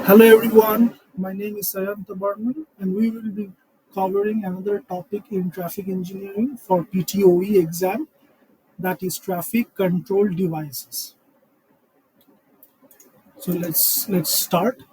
Hello everyone, my name is Sayanta Barman and we will be covering another topic in traffic engineering for PTOE exam, that is traffic control devices. So let's start.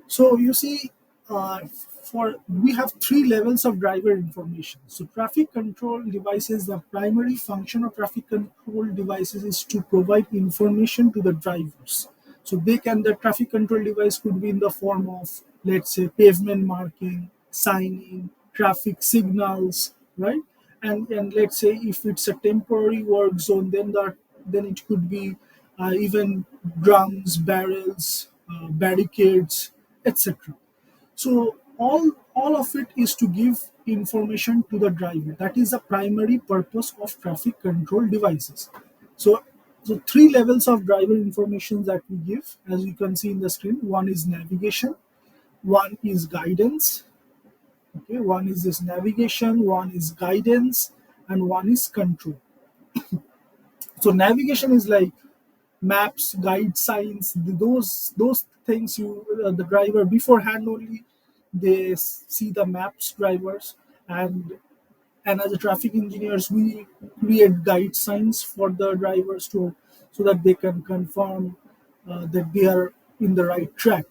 So you see, for we have three levels of driver information. So traffic control devices, the primary function of traffic control devices is to provide information to the drivers. So the traffic control device could be in the form of, let's say, pavement marking, signing, traffic signals, right? And let's say if it's a temporary work zone, then it could be even drums, barrels, barricades, etc. So all of it is to give information to the driver. That is the primary purpose of traffic control devices. So so three levels of driver information that we give, as you can see in the screen. One is navigation, one is guidance. Okay, one is this navigation, one is guidance, and one is control. So navigation is like maps, guide signs, those things the driver beforehand only they see the maps drivers, and as a traffic engineers we create guide signs for the drivers to so that they can confirm that they are in the right track.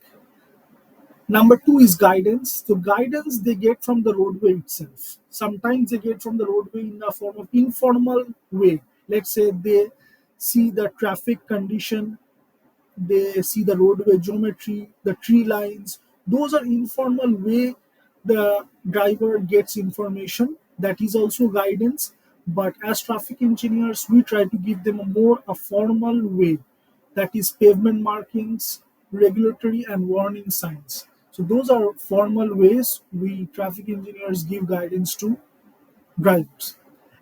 Number two is guidance. So guidance they get from the roadway itself. Sometimes they get from the roadway in the form of informal way. Let's say they see the traffic condition, they see the roadway geometry, the tree lines. Those are informal way the driver gets information. That is also guidance. But as traffic engineers, we try to give them a formal way. That is pavement markings, regulatory and warning signs. So those are formal ways we traffic engineers give guidance to drivers.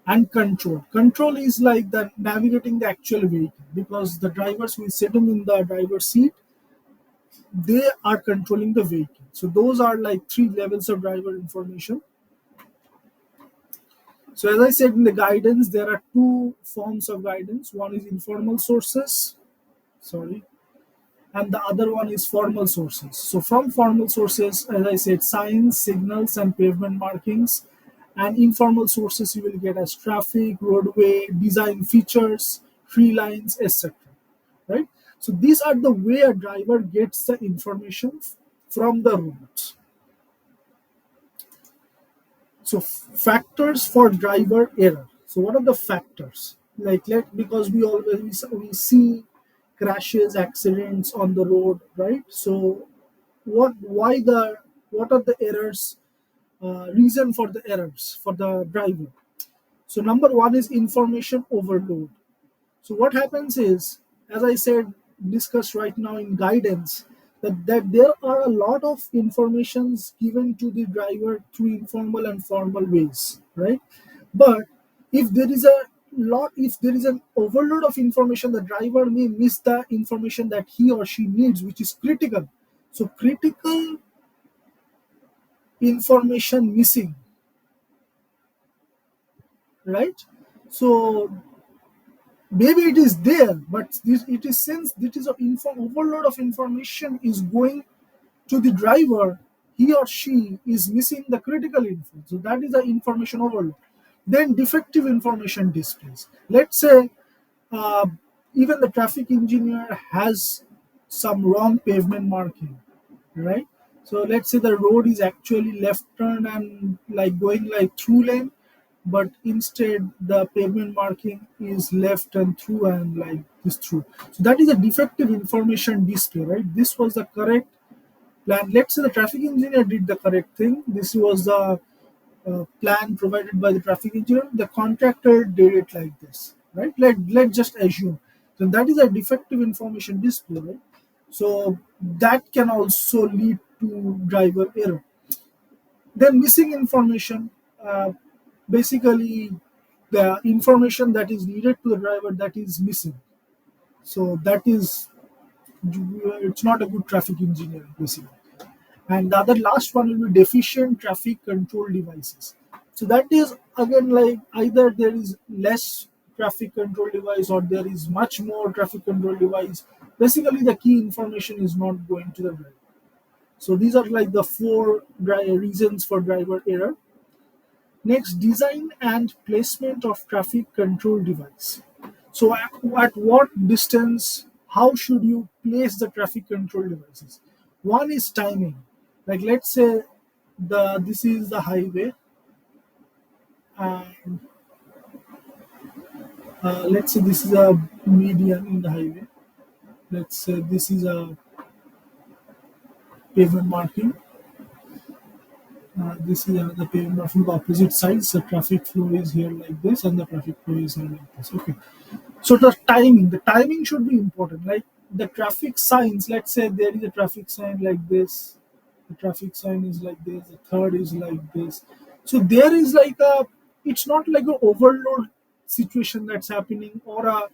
And control. Control is like the navigating the actual vehicle, because the drivers who is sitting in the driver's seat, they are controlling the vehicle. So those are like three levels of driver information. So as I said in the guidance, there are two forms of guidance. One is informal sources, sorry, and the other one is formal sources. So from formal sources, as I said, signs, signals, and pavement markings. And informal sources you will get as traffic, roadway, design features, tree lines, etc. Right? So these are the way a driver gets the information from the roads. So factors for driver error. So what are the factors? Because we see crashes, accidents on the road, right? So what are the errors? Reason for the errors for the driver. So number one is information overload. So what happens is, as I said, discussed right now in guidance, that there are a lot of informations given to the driver through informal and formal ways, right? But if there is an overload of information, the driver may miss the information that he or she needs, which is critical. So critical information missing, right? So maybe it is there, but it is since it is overload of information is going to the driver, he or she is missing the critical info. So that is the information overload. Then defective information displays. Let's say uh, even the traffic engineer has some wrong pavement marking, right? So let's say the road is actually left turn and like going like through lane, but instead the pavement marking is left and through and like this through. So that is a defective information display, right? This was the correct plan. Let's say the traffic engineer did the correct thing. This was the plan provided by the traffic engineer. The contractor did it like this, right? Let's just assume. So that is a defective information display, right? So that can also lead to driver error. Then missing information, basically the information that is needed to the driver that is missing. So that is it's not a good traffic engineer basically. And the other last one will be deficient traffic control devices. So that is again like either there is less traffic control device or there is much more traffic control device. Basically, the key information is not going to the driver. So these are like the four reasons for driver error. Next, design and placement of traffic control device. So at what distance, how should you place the traffic control devices? One is timing. Like let's say this is the highway, and let's say this is a median in the highway. Let's say this is a pavement marking. This is the pavement from the opposite sides. The traffic flow is here like this, and the traffic flow is here like this. Okay. So the timing should be important. Like the traffic signs, let's say there is a traffic sign like this, the traffic sign is like this, the third is like this. So there is like it's not like an overload situation that's happening, or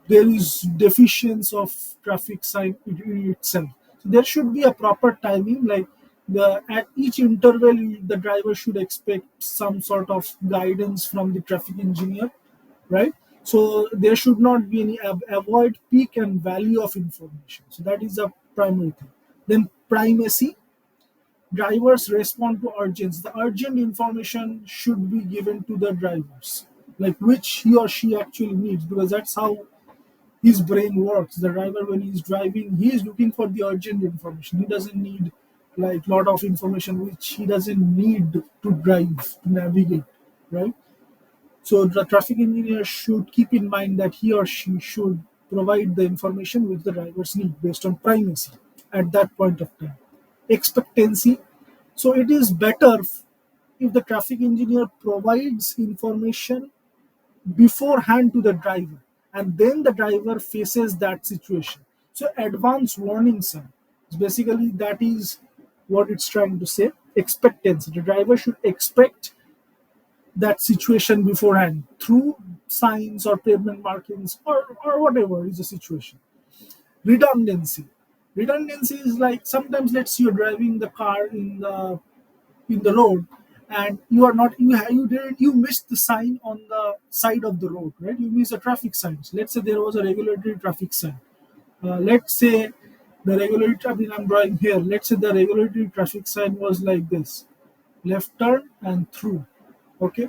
there is deficiency of traffic sign itself. So there should be a proper timing, like the at each interval the driver should expect some sort of guidance from the traffic engineer, right? So there should not be any avoid peak and value of information. So that is a primary thing. Then primacy, drivers respond to urgency. The urgent information should be given to the drivers, like which he or she actually needs, because that's how his brain works. The driver, when he's driving, he is looking for the urgent information. He doesn't need like lot of information which he doesn't need to drive, to navigate, right? So the traffic engineer should keep in mind that he or she should provide the information which the drivers need based on primacy at that point of time. Expectancy. So it is better if the traffic engineer provides information beforehand to the driver, and then the driver faces that situation. So advance warning sign. Basically, that is what it's trying to say. Expectancy. The driver should expect that situation beforehand through signs or pavement markings, or whatever is the situation. Redundancy. Redundancy is like sometimes, let's say you're driving the car in the road, and you are not you didn't you missed the sign on the side of the road, right? You missed the traffic signs. Let's say there was a regulatory traffic sign. Let's say the regulatory, I mean, I'm drawing here. Let's say the regulatory traffic sign was like this: left turn and through. Okay,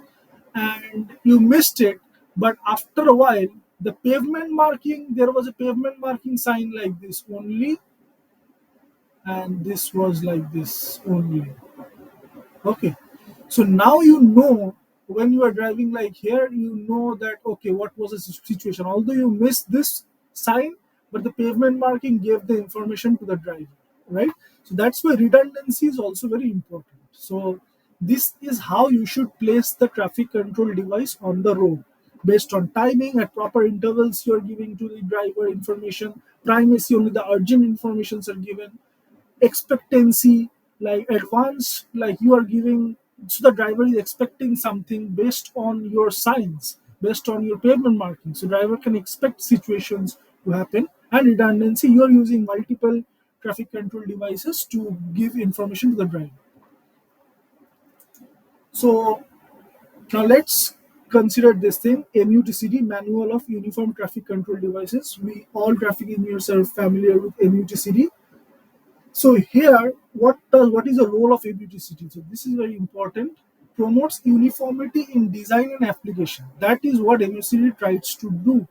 and you missed it, but after a while, the pavement marking, there was a pavement marking sign like this only, and this was like this only. Okay, so now you know, when you are driving like here, you know that okay, what was the situation. Although you missed this sign, but the pavement marking gave the information to the driver, right? So that's why redundancy is also very important. So this is how you should place the traffic control device on the road, based on timing. At proper intervals you are giving to the driver information. Primacy, only the urgent informations are given. Expectancy, like advance, like you are giving, so the driver is expecting something based on your signs, based on your pavement marking, so driver can expect situations to happen. And redundancy, you are using multiple traffic control devices to give information to the driver. So now let's consider this thing: MUTCD, Manual of Uniform Traffic Control Devices. We all traffic engineers are familiar with MUTCD. So here, what is the role of ABTCT? So this is very important. Promotes uniformity in design and application. That is what MUTCD tries to do.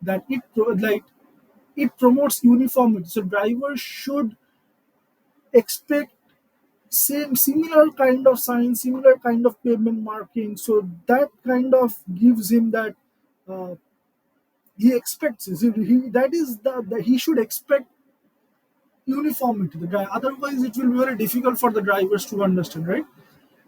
That it promotes uniformity. So drivers should expect same similar kind of sign, similar kind of pavement marking. So that kind of gives him that uh, he expects. That is the he should expect uniformity. The guy, otherwise it will be very difficult for the drivers to understand, right?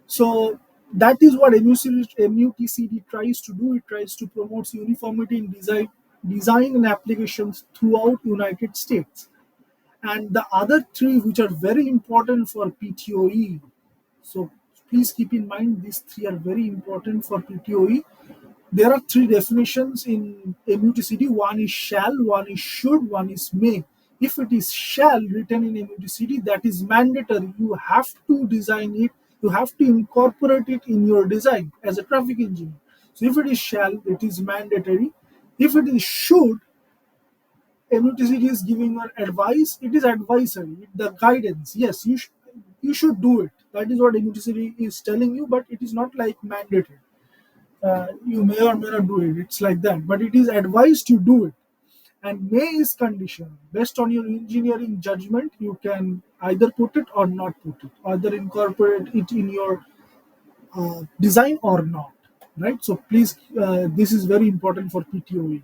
So that is what MUTCD tries to do. It tries to promote uniformity in design and applications throughout United States. And the other three, which are very important for PTOE. So please keep in mind, these three are very important for PTOE. There are three definitions in MUTCD. One is shall, one is should, one is may. If it is shall written in MUTCD, that is mandatory. You have to design it, you have to incorporate it in your design as a traffic engineer. So if it is shall, it is mandatory. If it is should, MUTCD is giving an advice. It is advisory, the guidance. Yes, you should do it. That is what MUTCD is telling you, but it is not like mandatory. You may or may not do it. It's like that, but it is advised to do it. And may is conditional. Based on your engineering judgment, you can either put it or not put it, either incorporate it in your design or not. Right. So please, this is very important for PTOE.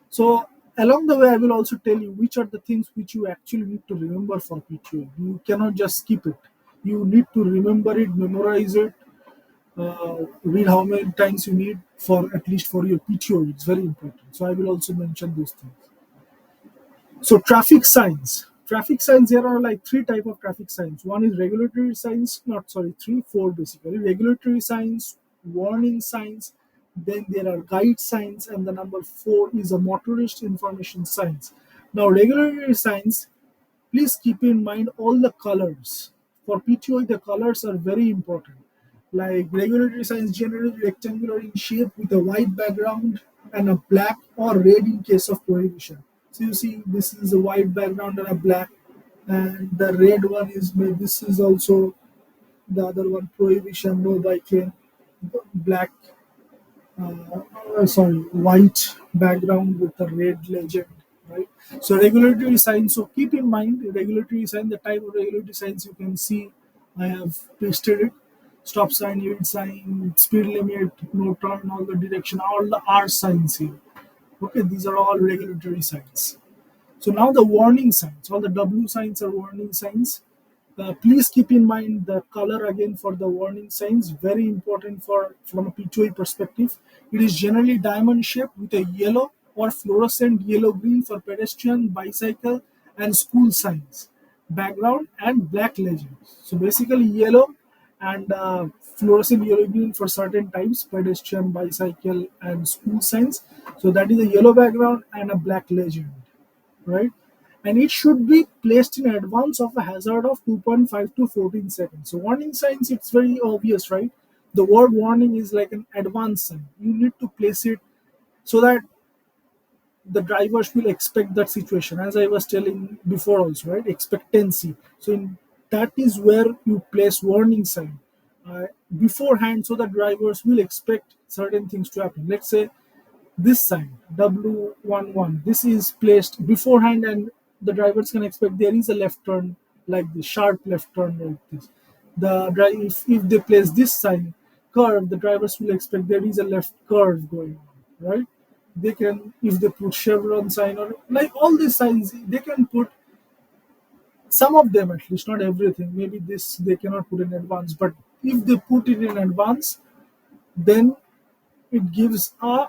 So along the way, I will also tell you which are the things which you actually need to remember for PTOE. You cannot just skip it. You need to remember it, memorize it, read how many times you need for at least for your PTOE. It's very important. So I will also mention those things. So traffic signs. Traffic signs, there are like three type of traffic signs. One is regulatory signs, not sorry, three, four basically. Regulatory signs, warning signs, then there are guide signs, and the number four is a motorist information signs. Now regulatory signs, please keep in mind all the colors. For PTOE, the colors are very important. Like regulatory signs generally rectangular in shape with a white background and a black or red in case of prohibition. So you see, this is a white background and a black, and the red one is made. This is also the other one, prohibition, no bike lane, black. Sorry, white background with a red legend, right? So regulatory signs. So keep in mind regulatory sign. The type of regulatory signs you can see. I have pasted it. Stop sign, yield sign, speed limit, no turn, all the direction, all the R signs here. Okay, these are all regulatory signs. So now the warning signs, all the W signs are warning signs. Please keep in mind the color again for the warning signs, very important for from a PTOE perspective. It is generally diamond shaped with a yellow or fluorescent yellow green for pedestrian, bicycle, and school signs. Background and black legends. So basically yellow and fluorescent yellow green for certain types, pedestrian, bicycle, and school signs. So that is a yellow background and a black legend, right? And it should be placed in advance of a hazard of 2.5 to 14 seconds. So warning signs, it's very obvious, right? The word warning is like an advance sign. You need to place it so that the drivers will expect that situation, as I was telling before also, right? Expectancy. So that is where you place warning sign uh, beforehand, so that drivers will expect certain things to happen. Let's say this sign W11, this is placed beforehand, and the drivers can expect there is a left turn like this, sharp left turn like this. If they place this sign curve, the drivers will expect there is a left curve going on, right? They can, if they put chevron sign or like all these signs, they can put some of them at least, not everything. Maybe this they cannot put in advance, but if they put it in advance, then it gives a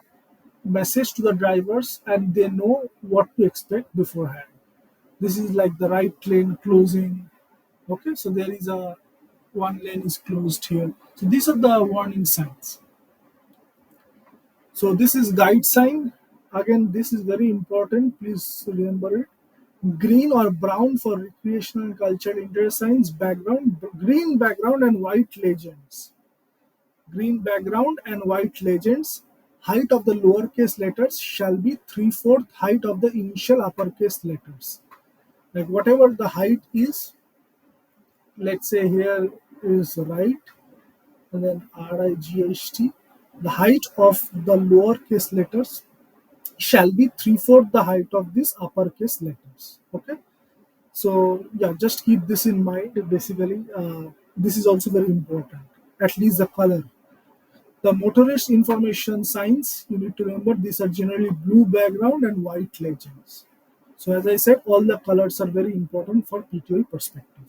message to the drivers and they know what to expect beforehand. This is like the right lane closing. Okay, so there is a one lane is closed here. So these are the warning signs. So this is guide sign. Again, this is very important. Please remember it. Green or brown for recreational and cultural interest signs. Background, green background and white legends. Green background and white legends. Height of the lowercase letters shall be 3/4 height of the initial uppercase letters. Like whatever the height is, let's say here is right, and then RIGHT. The height of the lowercase letters shall be 3/4 the height of these uppercase letters. Okay. So yeah, just keep this in mind. Basically, this is also very important. At least the color. The motorist information signs, you need to remember these are generally blue background and white legends. So as I said, all the colors are very important for PTOE perspective.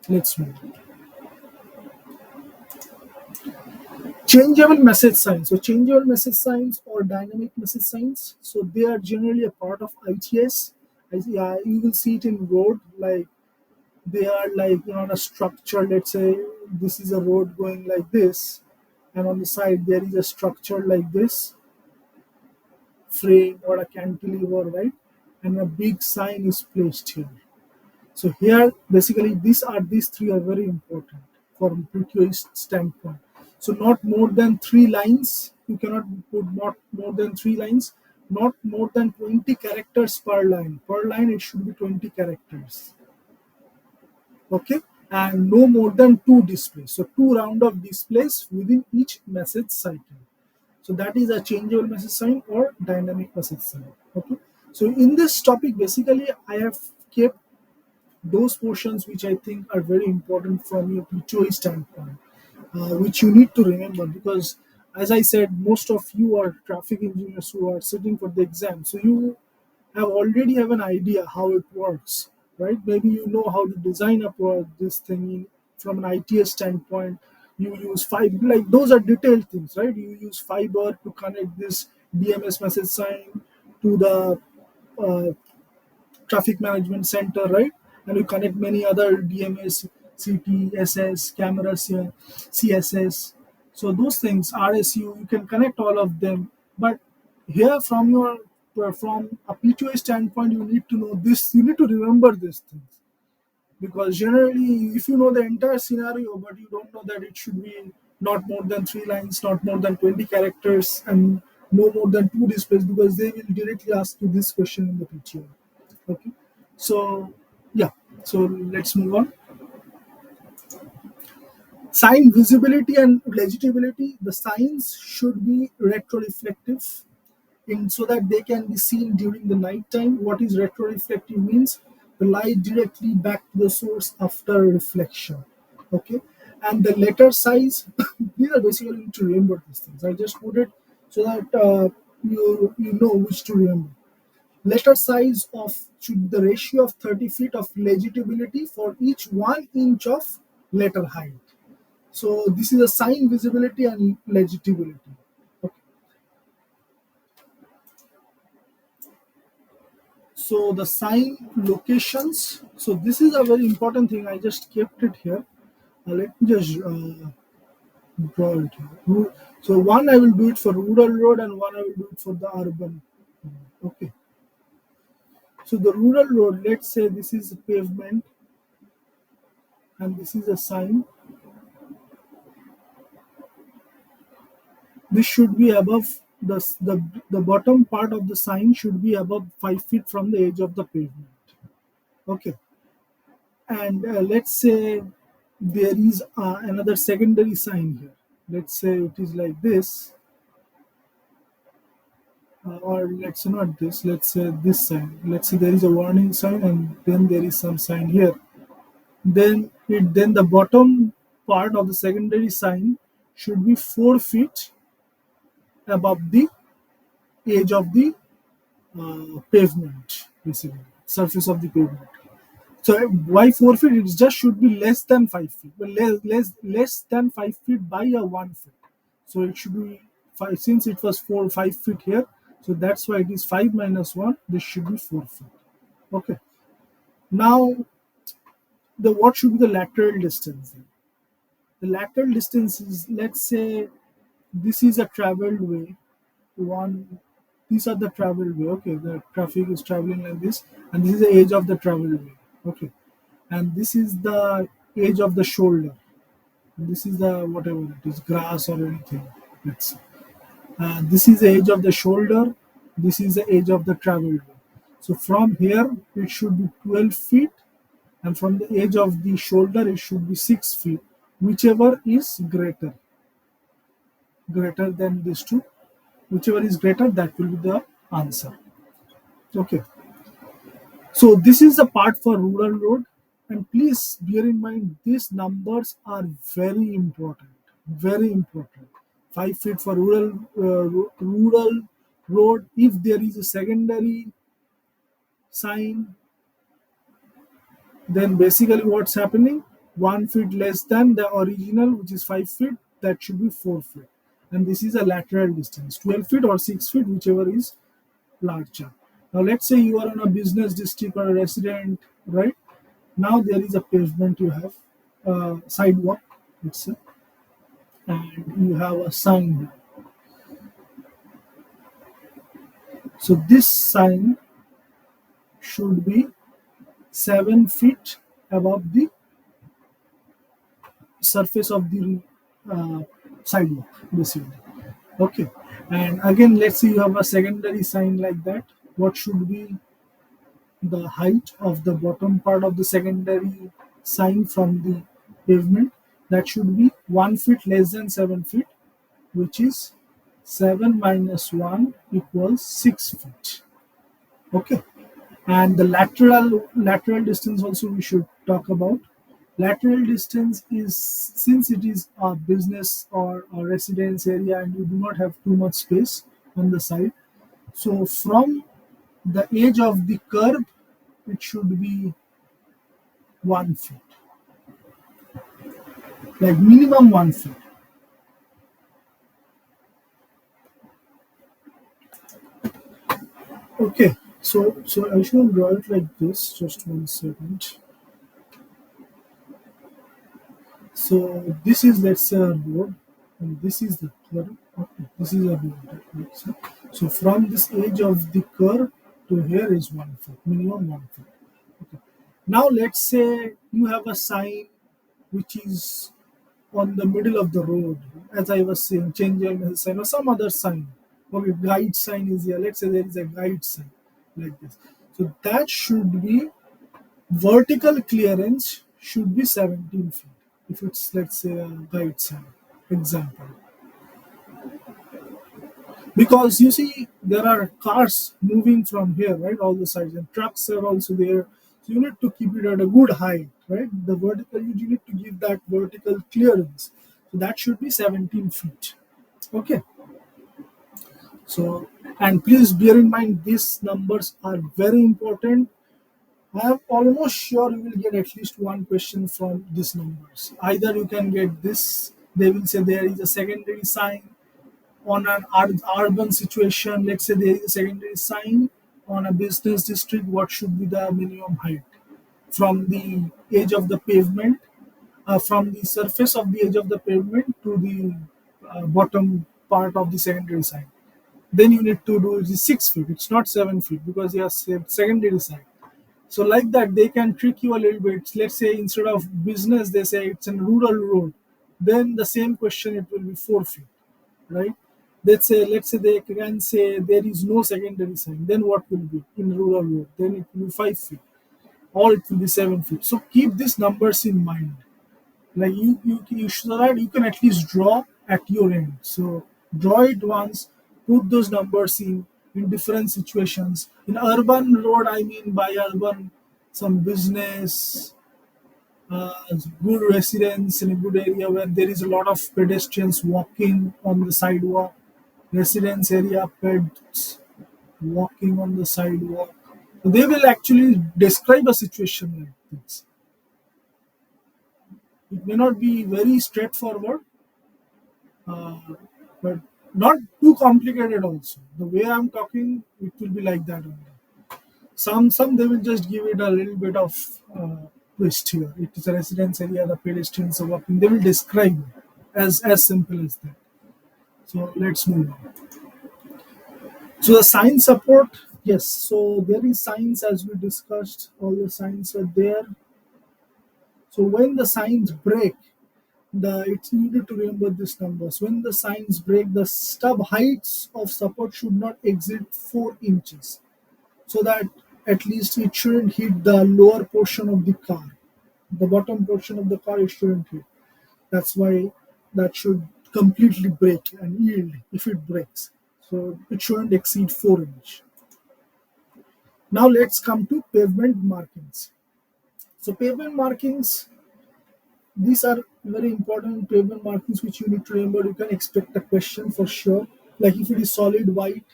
Let's move. Changeable message signs. So changeable message signs or dynamic message signs. So they are generally a part of ITS. You will see it in road, like they are like on a structure. Let's say this is a road going like this, and on the side there is a structure like this, frame or a cantilever, right? And a big sign is placed here. So here, basically, these three are very important from PQA standpoint. So not more than 3 lines you cannot put more than 3 lines, not more than 20 characters per line. Per line it should be 20 characters. Okay, and no more than two displays. So two round of displays within each message cycle. So that is a changeable message sign or dynamic message sign. Okay. So in this topic, basically, I have kept those portions which I think are very important from your PTOE standpoint, which you need to remember because, as I said, most of you are traffic engineers who are sitting for the exam. So you have already have an idea how it works, right? Maybe you know how to design a this thing from an ITS standpoint. You use fiber, like those are detailed things, right? You use fiber to connect this DMS message sign to the uh, traffic management center, right? And you connect many other DMS, CT, SS, cameras here, CSS. So those things, RSU, you can connect all of them. But here, from a PTOA standpoint, you need to know this. You need to remember these things because generally, if you know the entire scenario, but you don't know that it should be not more than 3 lines, not more than 20 characters, and no more than two displays, because they will directly ask you this question in the PTO. Okay, so yeah, so let's move on. Sign visibility and legibility. The signs should be retroreflective in so that they can be seen during the night time. What is retroreflective means? The light directly back to the source after reflection. Okay, and the letter size. These are basically you need to remember these things. I just put it so that you know which to remember. Letter size of should be the ratio of 30 feet of legibility for each 1 inch of letter height. So this is a sign visibility and legibility. Okay. So the sign locations. So this is a very important thing. I just kept it here. Let me just draw it here. So one I will do it for rural road and one I will do it for the urban. Okay. So the rural road, let's say this is a pavement and this is a sign. This should be above the bottom part of the sign should be above 5 feet from the edge of the pavement. Okay, and let's say there is another secondary sign here. Let's say it is like this, or let's say not this. Let's say this sign. Let's say there is a warning sign, and then there is some sign here. Then the bottom part of the secondary sign should be 4 feet above the edge of the pavement, basically surface of the pavement. So why 4 feet? It just should be less than 5 feet, but less than 5 feet by a 1 foot. So it should be five since it was 5 feet here. So that's why it is 5 - 1. This should be 4 feet. Okay. Now the what should be the lateral distance? The lateral distance is, let's say this is a traveled way. One These are the traveled way. Okay, the traffic is traveling like this, and this is the edge of the traveled way. Okay, and this is the edge of the shoulder. And this is the whatever it is, grass or anything. Let's say. This is the edge of the shoulder. This is the edge of the traveled way. So from here it should be 12 feet, and from the edge of the shoulder it should be 6 feet, whichever is greater than these two. Whichever is greater, that will be the answer. Okay, so this is the part for rural road, and please bear in mind these numbers are very important, very important. 5 feet for rural road. If there is a secondary sign, then basically what's happening, 1 feet less than the original, which is 5 feet, that should be 4 feet, and this is a lateral distance, 12 feet or 6 feet, whichever is larger. Now let's say you are in a business district or a resident, right? Now there is a pavement, you have a sidewalk, let's say, and you have a sign here. So this sign should be 7 feet above the surface of the sidewalk, basically. Okay. And again, let's say you have a secondary sign like that. What should be the height of the bottom part of the secondary sign from the pavement? That should be 1 feet less than 7 feet, which is 7 minus 1 equals 6 feet. Okay. And the lateral distance also we should talk about. Lateral distance is, since it is a business or a residence area and you do not have too much space on the side, so from the edge of the curb it should be 1 foot, like minimum 1 foot. Okay, so I should draw it like this. Just 1 second. So this is, let's say, a road, and this is the curve. Okay, this is a road. That makes sense. So from this edge of the curve to here is 1 foot, minimum 1 foot. Okay. Now let's say you have a sign which is on the middle of the road, as I was saying, changeable sign or some other sign. Okay, guide sign is here. Let's say there is a guide sign like this. So that should be, vertical clearance should be 17 feet. If it's, let's say, a guide sign, example. Because you see, there are cars moving from here, right? All the sides, and trucks are also there. So you need to keep it at a good height, right? The vertical, you need to give that vertical clearance. So that should be 17 feet. Okay. So, and please bear in mind, these numbers are very important. I am almost sure you will get at least one question from these numbers. Either you can get this, they will say there is a secondary sign on an urban situation. Let's say there is a secondary sign on a business district. What should be the minimum height from the edge of the pavement, from the surface of the edge of the pavement to the bottom part of the secondary sign? Then you need to do it is 6 feet. It's not 7 feet because you have said secondary sign. So like that, they can trick you a little bit. Let's say instead of business, they say it's a rural road. Then the same question, it will be 4 feet, right? Let's say they can say there is no secondary sign. Then what will be in rural road? Then it will be 5 feet, or it will be 7 feet. So keep these numbers in mind. Like you so that you can at least draw at your end. So draw it once, put those numbers in different situations. In urban road, I mean by urban, some business, good residence in a good area where there is a lot of pedestrians walking on the sidewalk, residence area, pets walking on the sidewalk. So they will actually describe a situation like this. It may not be very straightforward, uh, but not too complicated also. The way I'm talking, it will be like that only. Some they will just give it a little bit of twist here. It is a residence area, the pedestrians are walking. They will describe it as simple as that. So let's move on. So the sign support, yes. So there is signs as we discussed. All the signs are there. So when the signs break, it's needed to remember these numbers. When the signs break, the stub heights of support should not exceed 4 inches, so that at least it shouldn't hit the lower portion of the car. The bottom portion of the car it shouldn't hit. That's why that should completely break and yield if it breaks. So it shouldn't exceed 4 inch. Now let's come to pavement markings. So pavement markings, these are very important pavement markings which you need to remember. You can expect a question for sure. Like if it is solid white,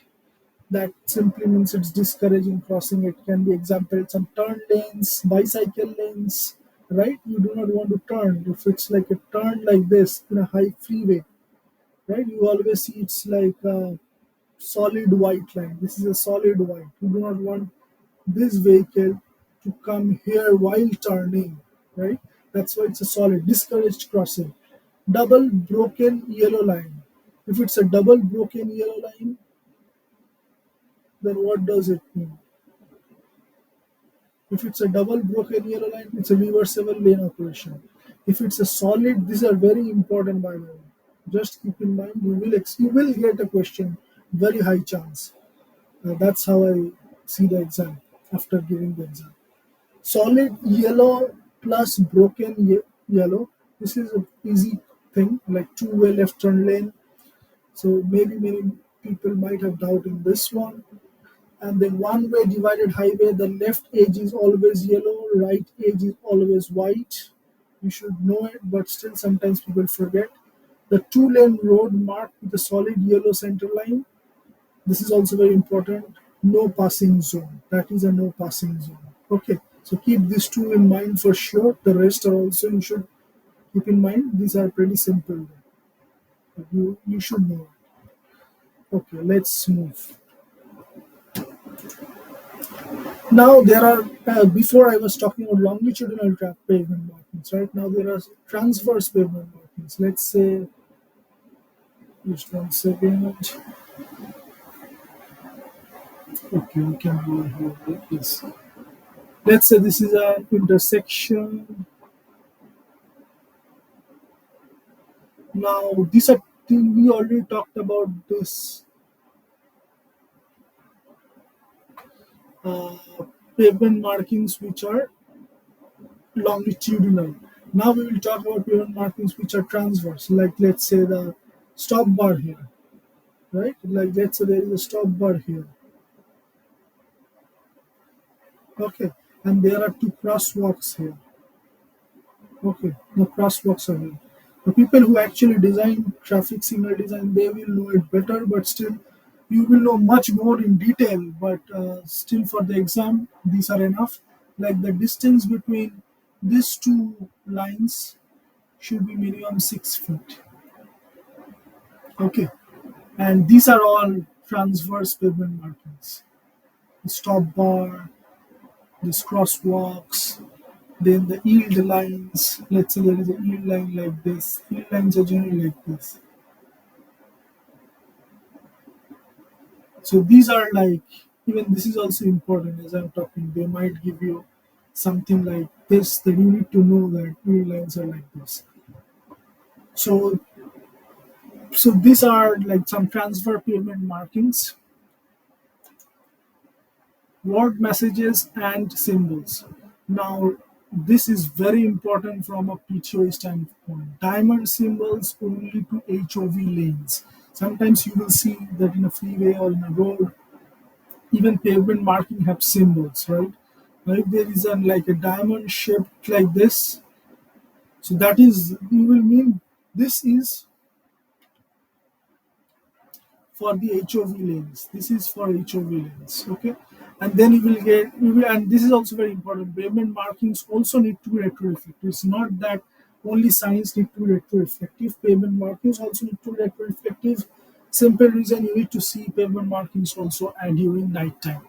that simply means it's discouraging crossing. It can be example some turn lanes, bicycle lanes, right? You do not want to turn. If it's like a turn like this in a high freeway, right? You always see it's like a solid white line. This is a solid white. You do not want this vehicle to come here while turning, right? That's why it's a solid. Discouraged crossing. Double broken yellow line. If it's a double broken yellow line, then what does it mean? If it's a double broken yellow line, it's a reversible lane operation. If it's a solid, these are very important by the way. Just keep in mind, you will get a question, very high chance. That's how I see the exam after giving the exam. Solid yellow plus broken yellow. This is an easy thing, like two-way left turn lane. So maybe many people might have doubt in this one. And then one-way divided highway, the left edge is always yellow, right edge is always white. You should know it, but still sometimes people forget. The two-lane road marked with a solid yellow center line. This is also very important. No passing zone. That is a no passing zone. Okay. So keep these two in mind for sure. The rest are also you should keep in mind. These are pretty simple. You should know. Okay, let's move. Now there are before I was talking about longitudinal pavement markings. Right now there are transverse pavement markings. Let's say just 1 second. Okay, we can go here. Yes. Let's say this is an intersection. Now these are things we already talked about this uh, pavement markings which are longitudinal. Now we will talk about pavement markings which are transverse. Like let's say the stop bar here, right? Like let's say there is a stop bar here. Okay, and there are two crosswalks here. Okay, the crosswalks are here. The people who actually design traffic signal design, they will know it better, but still, you will know much more in detail. But still, for the exam, these are enough. Like the distance between these two lines should be minimum 6 feet. Okay, and these are all transverse pavement markings. The stop bar, these crosswalks, then the yield lines. Let's say there is a yield line like this. Yield lines are generally like this. So these are like, even this is also important as I'm talking. They might give you something like this that you need to know that yield lines are like this. So so these are like some transfer payment markings, word messages and symbols. Now this is very important from a PTOE standpoint. Diamond symbols only to HOV lanes. Sometimes you will see that in a freeway or in a road, even pavement marking have symbols, right? Now if there is like a diamond shaped like this, so that is you will mean this is for the HOV lanes. This is for HOV lanes, okay? And then and this is also very important. Pavement markings also need to be retroreflective. It's not that only signs need to be retroreflective. Pavement markings also need to be retroreflective. Simple reason you need to see pavement markings also during night time.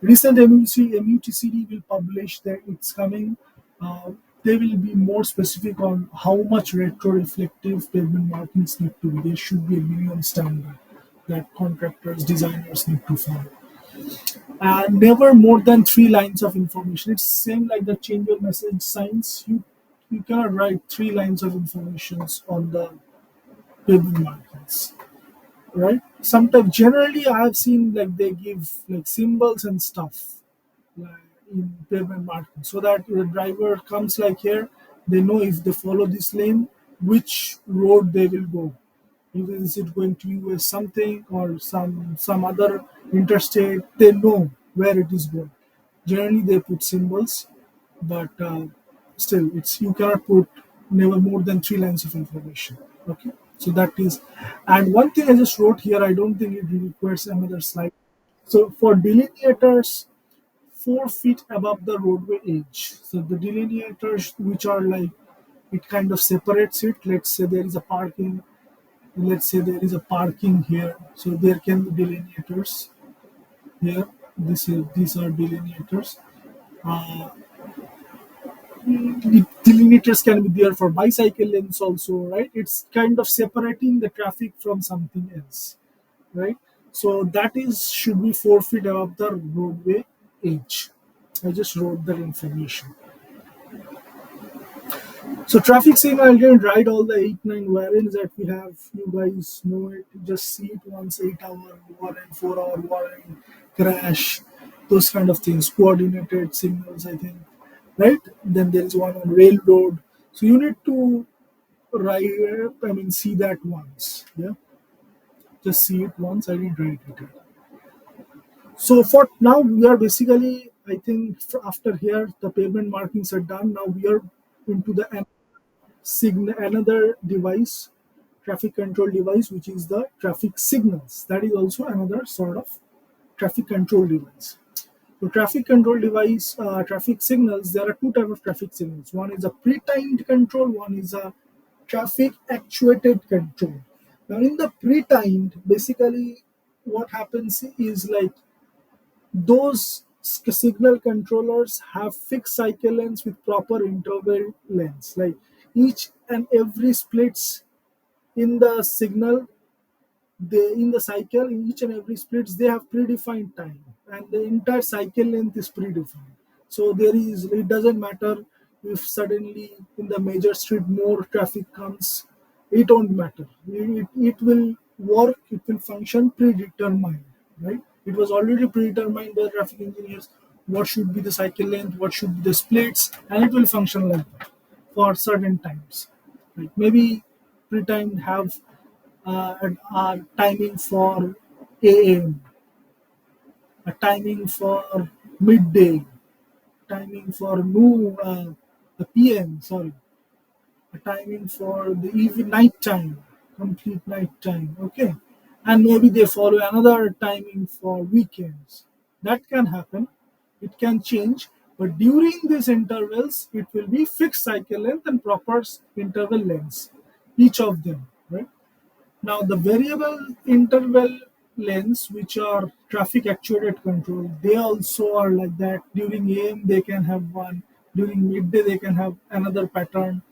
Recent MUTCD will publish that it's coming. Uh, they will be more specific on how much retroreflective pavement markings need to be. There should be a minimum standard that contractors, designers need to follow. And never more than 3 lines of information. It's same like the changeable message signs. You cannot write 3 lines of information on the pavement markings, right? Sometimes, generally, I have seen like they give like symbols and stuff like in pavement marking, so that the driver comes like here, they know if they follow this lane, which road they will go. Either is it going to US something or some other interstate? They know where it is going. Generally, they put symbols, but still, it's you cannot put never more than 3 lines of information. Okay, so that is, and one thing I just wrote here. I don't think it requires another slide. So for delineators, 4 feet above the roadway edge. So the delineators, which are like it kind of separates it. Let's say there is a parking. Let's say there is a parking here. So there can be delineators here. These are delineators. Uh, the delineators can be there for bicycle lanes also, right? It's kind of separating the traffic from something else, right? So that is should be 4 feet above the roadway edge. I just wrote that information. So traffic signal, I didn't write all the 8, 9 variants that we have. You guys know it. You just see it once, 8 hour warning, 4 hour warning, crash, those kind of things. Coordinated signals, I think. Right? Then there is one on railroad. So you need to write, see that once. Yeah. Just see it once. I didn't write it. So for now, we are basically, I think, after here, the pavement markings are done. Now we are into the another device, traffic control device, which is the traffic signals. That is also another sort of traffic control device. So traffic control device, traffic signals, there are two types of traffic signals. One is a pre-timed control, one is a traffic actuated control. Now in the pre-timed, basically what happens is like those signal controllers have fixed cycle lengths with proper interval lengths. Like each and every splits in the signal, they in the cycle, in each and every splits, they have predefined time, and the entire cycle length is predefined. So there is, it doesn't matter if suddenly in the major street more traffic comes, it won't matter. It will work, it will function predetermined, right? It was already predetermined by traffic engineers what should be the cycle length, what should be the splits, and it will function like that for certain times. Like maybe pre-timed have a timing for AM, a timing for midday, timing for noon, the PM, sorry, a timing for the even night time, complete night time, okay? And maybe they follow another timing for weekends. That can happen, it can change, but during these intervals, it will be fixed cycle length and proper interval lengths, each of them, right? Now, the variable interval lengths, which are traffic actuated control, they also are like that. During AM, they can have one. During midday, they can have another pattern.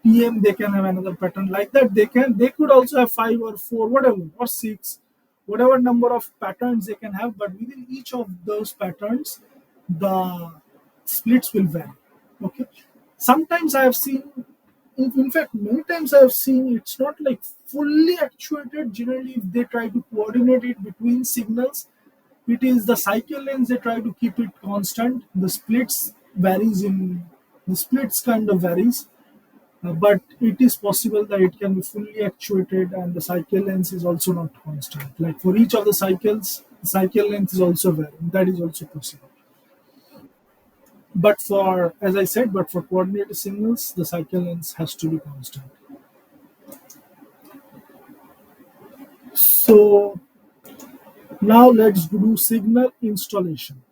PM, they can have another pattern. Like that, they could also have 5 or 4, whatever, or 6, whatever number of patterns they can have. But within each of those patterns, the splits will vary. Okay. Sometimes I have seen, in fact, many times I have seen it's not like fully actuated. Generally, if they try to coordinate it between signals, it is the cycle lengths they try to keep it constant. The splits kind of varies, but it is possible that it can be fully actuated and the cycle length is also not constant. Like for each of the cycles, the cycle length is also varying. That is also possible. But for, as I said, but for coordinated signals, the cycle length has to be constant. So now let's do signal installation.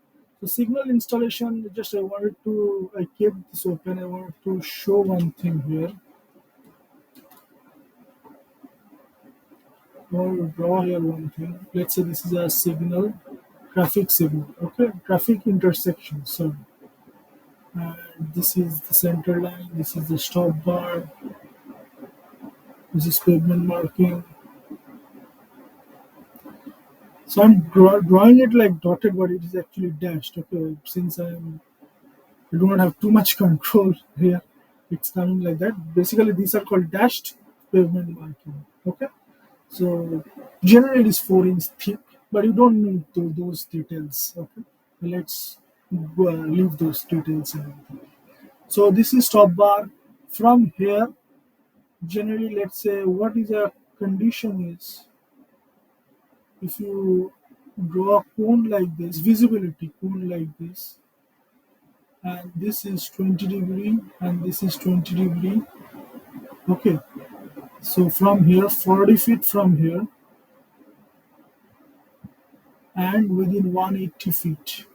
So signal installation, just I kept this open. I wanted to show one thing here. I want to draw here one thing. Let's say this is a signal, traffic signal. Okay, traffic intersection. So and this is the center line. This is the stop bar. This is pavement marking. So I'm drawing it like dotted, but it is actually dashed. Okay, since I do not have too much control here, it's coming like that. Basically, these are called dashed pavement marking. Okay, so generally it is 4 inch thick, but you don't need those details. Okay, let's leave those details and everything. So this is stop bar. From here, generally, let's say what is a condition is if you draw a cone like this, visibility cone like this, and this is 20 degree and this is 20 degree. Okay, so from here, 40 feet from here, and within 180 feet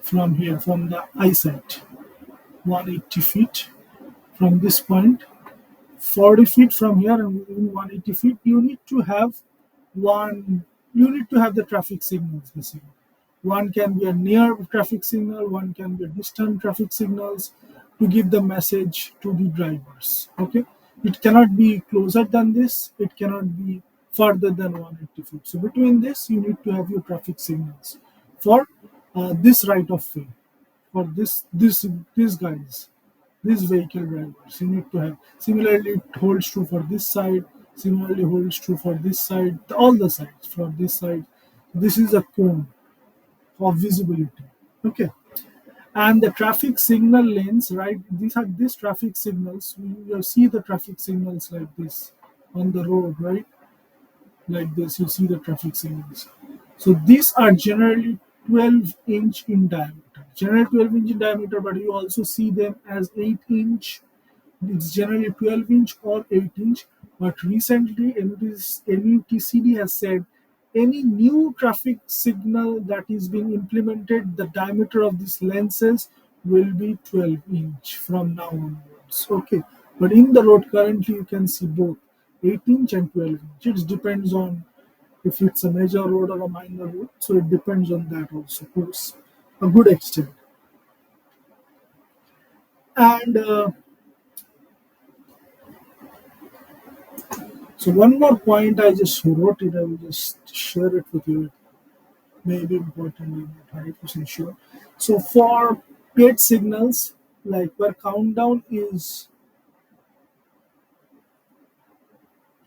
from here, from the eyesight, 180 feet from this point, 40 feet from here, and within 180 feet, you need to have the traffic signals basically. One can be a near traffic signal, one can be a distant traffic signals to give the message to the drivers. Okay, it cannot be closer than this, it cannot be further than 180 feet. So between this, you need to have your traffic signals for this right of way, for this guys. These vehicle drivers you need to have. Similarly, it holds true for this side. Similarly, holds true for this side. All the sides for this side. This is a cone of visibility. Okay, and the traffic signal lanes, right? These traffic signals. You see the traffic signals like this on the road, right? Like this, you see the traffic signals. So these are generally 12-inch in diameter. Generally 12-inch in diameter, but you also see them as 8-inch. It's generally 12-inch or 8-inch. But recently, MUTCD has said any new traffic signal that is being implemented, the diameter of these lenses will be 12-inch from now onwards. Okay, but in the road currently, you can see both 8-inch and 12-inch. It depends on if it's a major road or a minor road. So it depends on that also, to a good extent. And so one more point I just wrote it. I will just share it with you. It may be important. I'm not 100% sure. So for paid signals, like where countdown is,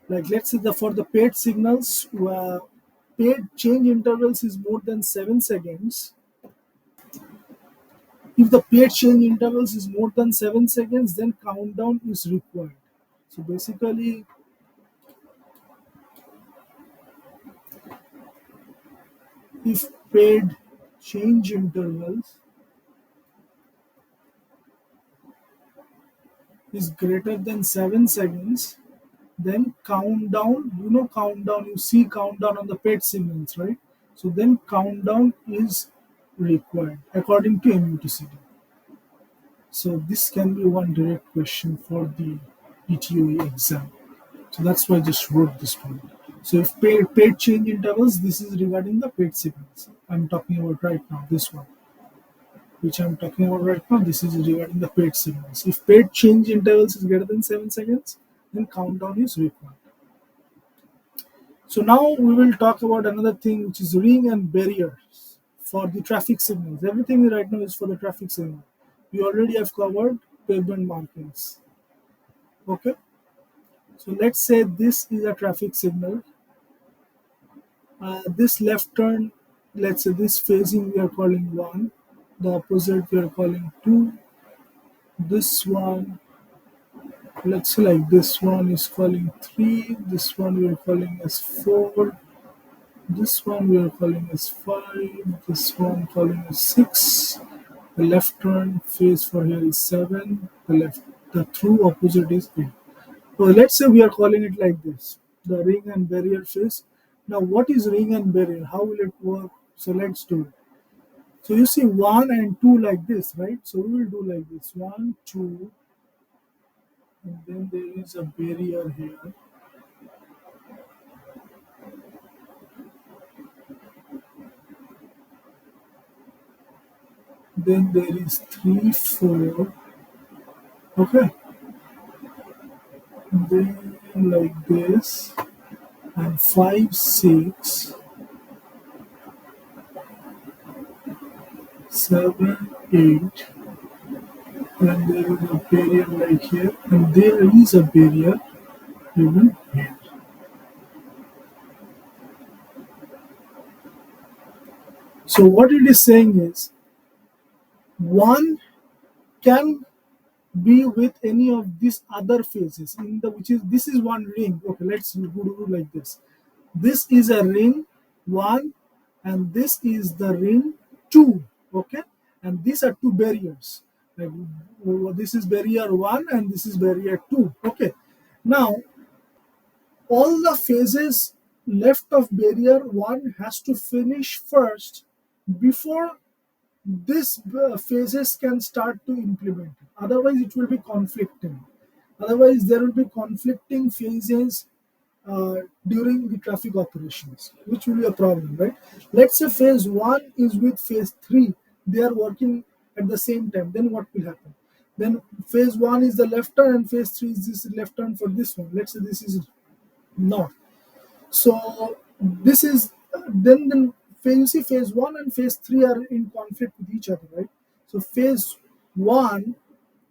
like let's say the for the paid signals, where paid change intervals is more than 7 seconds. If the paid change intervals is more than 7 seconds, then countdown is required. So basically, if paid change intervals is greater than 7 seconds, then countdown, countdown, you see countdown on the paid signals, right? So then countdown is required according to MUTCD. So this can be one direct question for the PTOE exam. So that's why I just wrote this point. So if paid change intervals, this is regarding the paid signals. I'm talking about right now, this one, which I'm talking about right now, this is regarding the paid signals. If paid change intervals is greater than 7 seconds, then countdown is required. So now we will talk about another thing, which is ring and barriers for the traffic signals. Everything right now is for the traffic signal. We already have covered pavement markings. Okay. So let's say this is a traffic signal. This left turn, let's say this phasing we are calling 1. The opposite we are calling 2. This one, let's say like this one is calling 3. This one we are calling as 4. This one we are calling as 5. This one calling as 6. The left turn phase for here is 7. The true opposite is 8. So let's say we are calling it like this, the ring and barrier phase. Now what is ring and barrier? How will it work? So let's do it. So you see 1 and 2 like this, right? So we will do like this, 1, 2, and then there is a barrier here. Then there is 3, 4, okay? Then like this, and 5, 6, 7, 8, and there is a barrier like here, and there is a barrier even here. So what it is saying is 1 can be with any of these other phases in the which is this is one ring. Okay, let's do like this. This is a ring 1, and this is the ring 2. Okay, and these are two barriers. Like this is barrier 1 and this is barrier 2. Okay, now all the phases left of barrier 1 has to finish first before this phases can start to implement it. Otherwise it will be conflicting. Otherwise there will be conflicting phases during the traffic operations, which will be a problem, right? Let's say phase 1 is with phase 3, they are working at the same time. Then what will happen? Then phase 1 is the left turn and phase 3 is this left turn for this one. Let's say this is north. So this is then you see phase 1 and phase 3 are in conflict with each other, right? So phase 1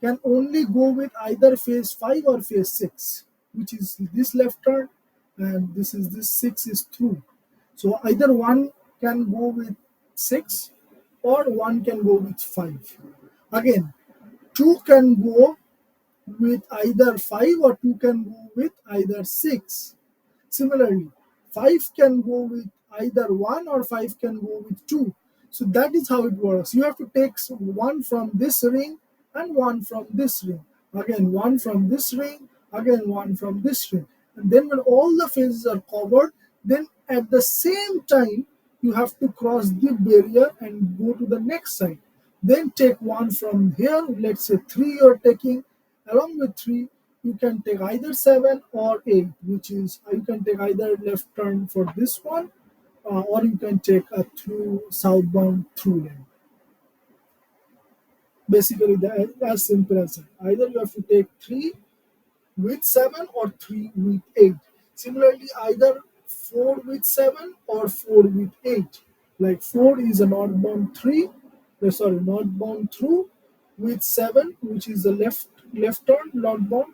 can only go with either phase 5 or phase 6, which is this left turn, and this 6 is through. So either one can go with 6 or one can go with 5. Again, 2 can go with either 5 or 2 can go with either 6. Similarly, 5 can go with either 1 or 5 can go with 2. So that is how it works. You have to take one from this ring and one from this ring. Again, one from this ring, again, one from this ring. And then when all the phases are covered, then at the same time, you have to cross the barrier and go to the next side. Then take one from here, let's say 3 you're taking, along with 3, you can take either 7 or 8, which is you can take either left turn for this one, or you can take a through southbound through lane. Basically, as simple as that. Either you have to take 3 with 7 or 3 with 8. Similarly, either 4 with 7 or 4 with 8. Like 4 is a northbound northbound through with 7, which is the left turn northbound,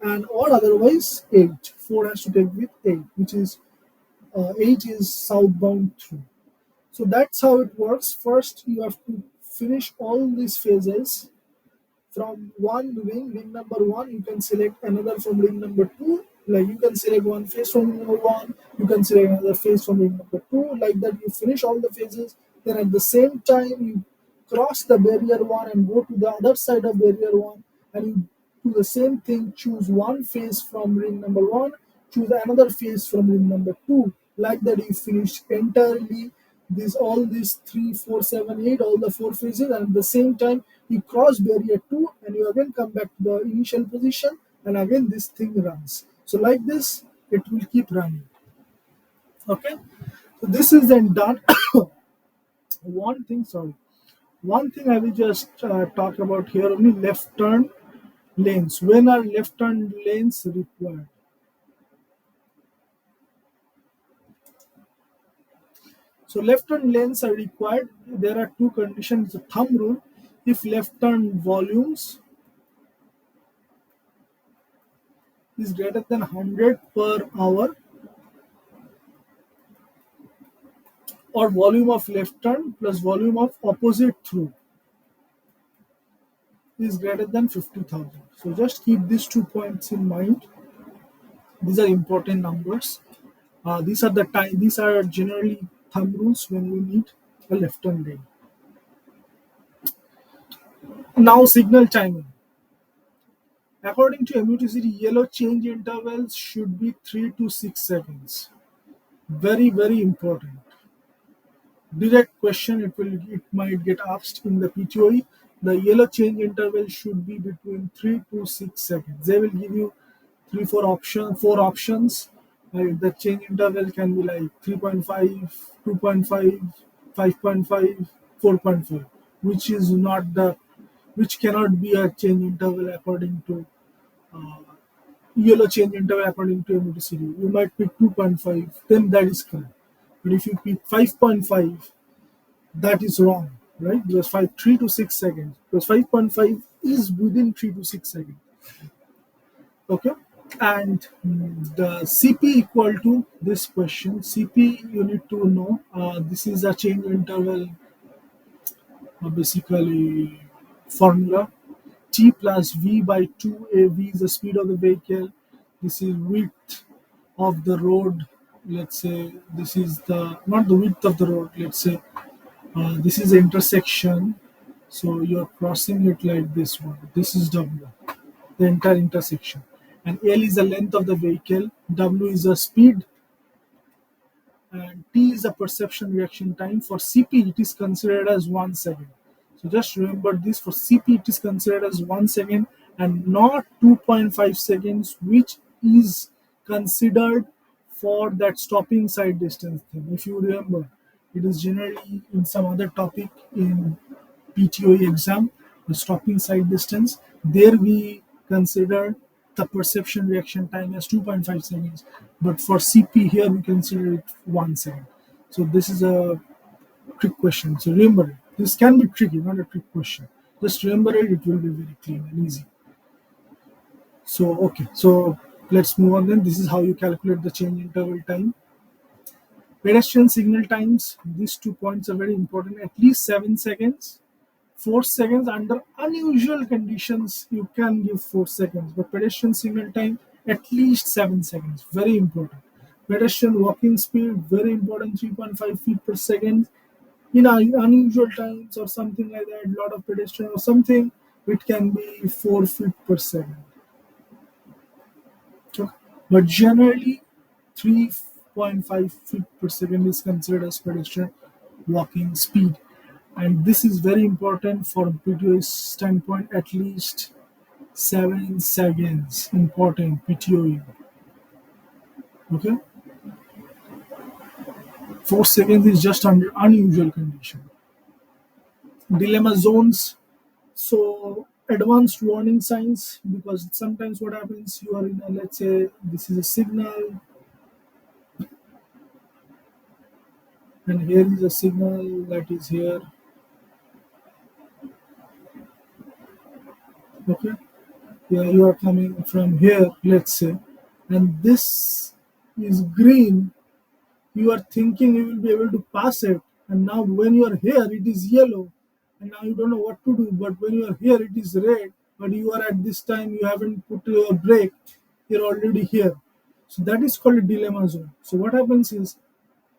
and or otherwise 8. 4 has to take with 8, which is 8 is southbound through. So that's how it works. First, you have to finish all these phases from one ring number one. You can select another from ring number two. Like you can select one phase from ring number one, you can select another phase from ring number two. Like that, you finish all the phases. Then at the same time, you cross the barrier one and go to the other side of barrier one, and you do the same thing. Choose one phase from ring number one, choose another phase from ring number two. Like that, you finish entirely all these 3, 4, 7, 8, all the 4 phases, and at the same time you cross barrier 2 and you again come back to the initial position, and again this thing runs. So like this it will keep running. Okay, so this is then done. One thing I will just talk about here only: left turn lanes. When are left turn lanes required? So left turn lanes are required. There are two conditions. The thumb rule: if left turn volumes is greater than 100 per hour, or volume of left turn plus volume of opposite through is greater than 50,000. So just keep these 2 points in mind. These are important numbers. These are the time. These are generally thumb rules when you need a left turn lane. Now signal timing. According to MUTCD, yellow change intervals should be 3 to 6 seconds. Very, very important. Direct question, it might get asked in the PTOE. The yellow change interval should be between 3 to 6 seconds. They will give you 4 options. The change interval can be like 3.5, 2.5, 5.5, 4.5, which cannot be a change interval according to yellow change interval according to MUTCD. You might pick 2.5, then that is correct. But if you pick 5.5, that is wrong, right? Because 3 to 6 seconds. Because 5.5 is within 3 to 6 seconds. Okay, and the CP equal to this question. CP you need to know. This is a change interval, basically formula. T plus V by 2A. V is the speed of the vehicle. This is width of the road. Let's say this is not the width of the road. Let's say this is the intersection. So you're crossing it like this one. This is W, the entire intersection. And L is the length of the vehicle. W is the speed. And T is the perception reaction time. For CP, it is considered as 1 second. So just remember this: for CP, it is considered as 1 second and not 2.5 seconds, which is considered for that stopping side distance thing. If you remember, it is generally in some other topic in PTOE exam, the stopping side distance. There we consider the perception reaction time as 2.5 seconds, but for CP here we consider it 1 second. So this is a trick question. So remember, this can be tricky, not a trick question. Just remember it, it will be very clean and easy. So, okay, so let's move on then. This is how you calculate the change interval time. Pedestrian signal times, these 2 points are very important, at least 7 seconds. 4 seconds under unusual conditions, you can give 4 seconds, but pedestrian signal time, at least 7 seconds, very important. Pedestrian walking speed, very important, 3.5 feet per second. In unusual times or something like that, lot of pedestrian or something, it can be 4 feet per second. Okay. But generally, 3.5 feet per second is considered as pedestrian walking speed. And this is very important for PTOE standpoint, at least 7 seconds. Important PTOE. Okay. 4 seconds is just under unusual condition. Dilemma zones. So advanced warning signs, because sometimes what happens, you are in a, let's say this is a signal and here is a signal that is here. Okay. Yeah, you are coming from here, let's say, and this is green. You are thinking you will be able to pass it, and now when you are here it is yellow, and now you don't know what to do. But when you are here it is red, but you are at this time, you haven't put your brake, you're already here. So that is called a dilemma zone. So what happens is,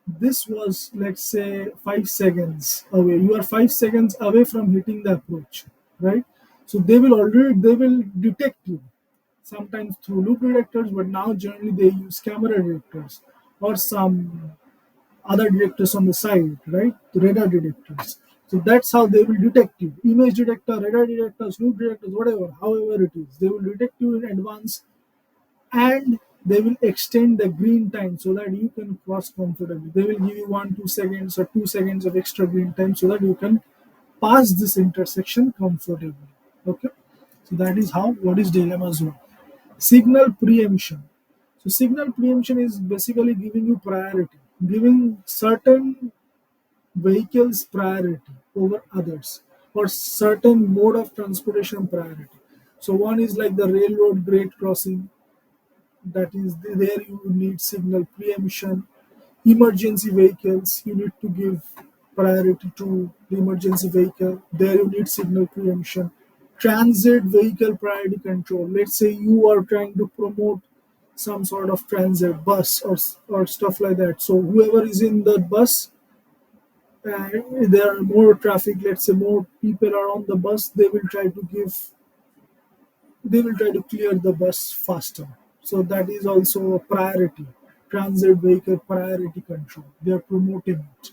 this was, let's say, 5 seconds away, you are 5 seconds away from hitting the approach, right? So they will detect you, sometimes through loop detectors, but now generally they use camera detectors or some other detectors on the side, right? The radar detectors. So that's how they will detect you. Image detector, radar detectors, loop detectors, whatever, however it is, they will detect you in advance, and they will extend the green time so that you can cross comfortably. They will give you 1 2 seconds or 2 seconds of extra green time so that you can pass this intersection comfortably. Okay, so that is how, what is dilemma zone. Signal preemption. So signal preemption is basically giving you priority, giving certain vehicles priority over others, or certain mode of transportation priority. So one is like the railroad grade crossing, that is there you need signal preemption. Emergency vehicles, you need to give priority to the emergency vehicle, there you need signal preemption. Transit vehicle priority control, let's say you are trying to promote some sort of transit bus or stuff like that. So whoever is in the bus, uh, there are more traffic, let's say more people are on the bus, they will try to clear the bus faster. So that is also a priority. Transit vehicle priority control. They are promoting it.